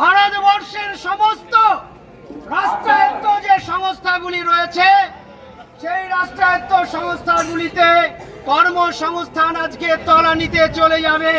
ভারতবর্ষের সমস্ত রাষ্ট্রায়ত্ত যে সংস্থাগুলি রয়েছে সেই রাষ্ট্রায়ত্ত সংস্থাগুলিতে কর্মসংস্থান আজকে তলানিতে চলে যাবে।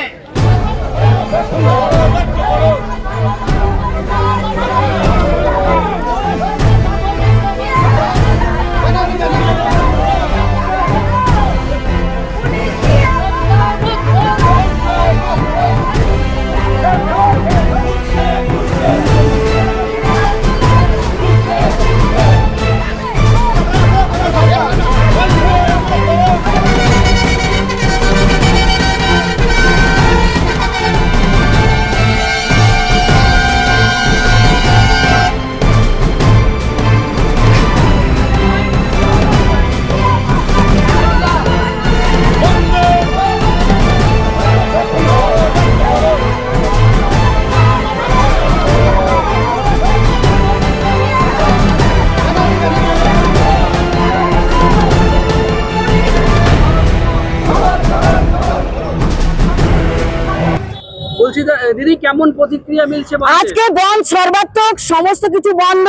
বলছি দিদি, কেমন প্রতিক্রিয়া মিলছে? আজকে বন্ধ, সর্বাত্মক সমস্ত কিছু বন্ধ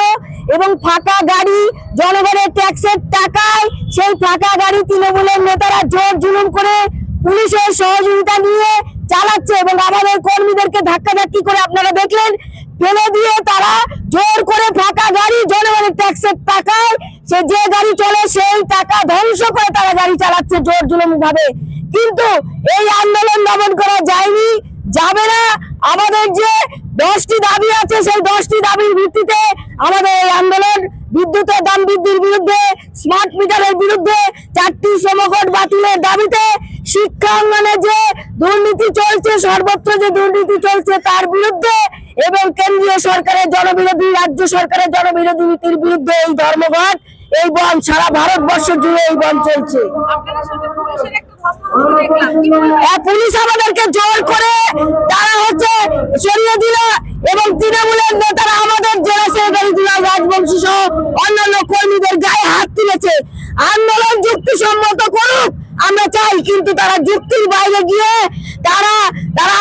এবং ফাঁকা গাড়ি, জনগণের ট্যাক্সের টাকায় সেই ফাঁকা গাড়ি তৃণমূলের নেতারা জোর জুলুম করে পুলিশের সহযোগিতা নিয়ে চালাচ্ছে এবং আমাদের কর্মীদেরকে ধাক্কাধাক্কি করে আপনারা দেখলেন ফেলে দিয়ে তারা জোর করে ফাঁকা গাড়ি জনগণের ট্যাক্সের টাকায় সে যে গাড়ি চলে সেই টাকা ধ্বংস করে তারা গাড়ি চালাচ্ছে জোর জুলুম ভাবে। কিন্তু এই আন্দোলন দমন করা যায়নি, যাবে না। আমাদের যে 10টি দাবি আছে সেই 10টি দাবির ভিত্তিতে আমাদের এই আন্দোলন বিদ্যুতের দাম বৃদ্ধির বিরুদ্ধে, স্মার্ট মিটারের বিরুদ্ধে, 4টি শ্রমকোড বাতিলের দাবিতে, শিক্ষা অঙ্গনে যে দুর্নীতি চলছে, সর্বত্র যে দুর্নীতি চলছে তার বিরুদ্ধে এবং কেন্দ্রীয় সরকারের জনবিরোধী, রাজ্য সরকারের জনবিরোধী নীতির বিরুদ্ধে এই ধর্মঘট, এই বন্ধ সারা ভারতবর্ষ জুড়ে এই বন্ধ চলছে। পুলিশ আমাদেরকে জোর করে তারা সরিয়ে দিল এবং তৃণমূলের নেতারা আমাদের জেলা সেক্রেটারি দুলাল রাজবংশী সহ অন্যান্য কর্মীদের গায়ে হাত তুলেছে। আন্দোলন যুক্তিসম্মত করুক আমরা চাই, কিন্তু তারা যুক্তির বাইরে গিয়ে তারা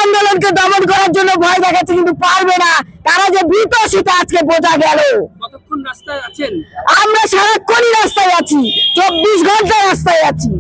আন্দোলনকে দমন করার জন্য ভয় দেখাচ্ছে, কিন্তু পারবে না। তারা যে ভীত সেটা আজকে বোঝা গেল। কতক্ষণ রাস্তায় আছেন? আমরা সারাক্ষণই রাস্তায় আছি, 24 ঘন্টা রাস্তায় আছি।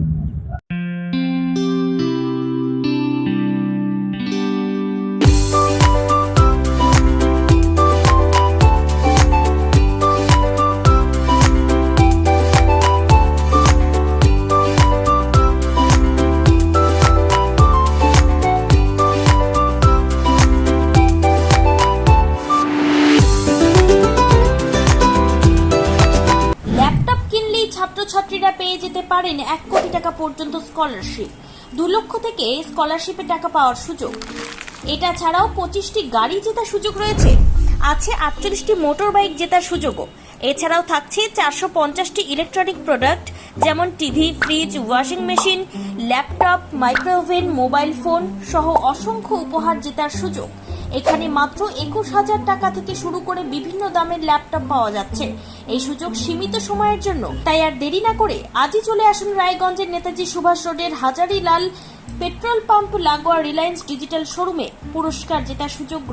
ছাত্রছাত্রীরা পেয়ে যেতে পারেন 1 কোটি টাকা পর্যন্ত স্কলারশিপ, 2 লক্ষ থেকে স্কলারশিপে টাকা পাওয়ার সুযোগ। এটা ছাড়াও 25টি গাড়ি জেতার সুযোগ রয়েছে, আছে 48টি মোটর বাইক জেতার সুযোগও। এছাড়াও থাকছে 450টি ইলেকট্রনিক প্রোডাক্ট যেমন TV, fridge, washing machine, laptop, microwave oven, mobile phone সহ অসংখ্য উপহার জেতার সুযোগ। এখানে মাত্র 21,000 টাকা থেকে শুরু করে বিভিন্ন দামের ল্যাপটপ পাওয়া যাচ্ছে। এই সুযোগ সীমিত সময়ের জন্য, তাই আর দেরি না করে আজই চলে আসুন রায়গঞ্জের নেতাজি সুভাষ রোডের হাজারিলাল পেট্রোল পাম্প লাগোয়া রিলায়েন্স ডিজিটাল শোরুমে পুরস্কার জেতার সুযোগ।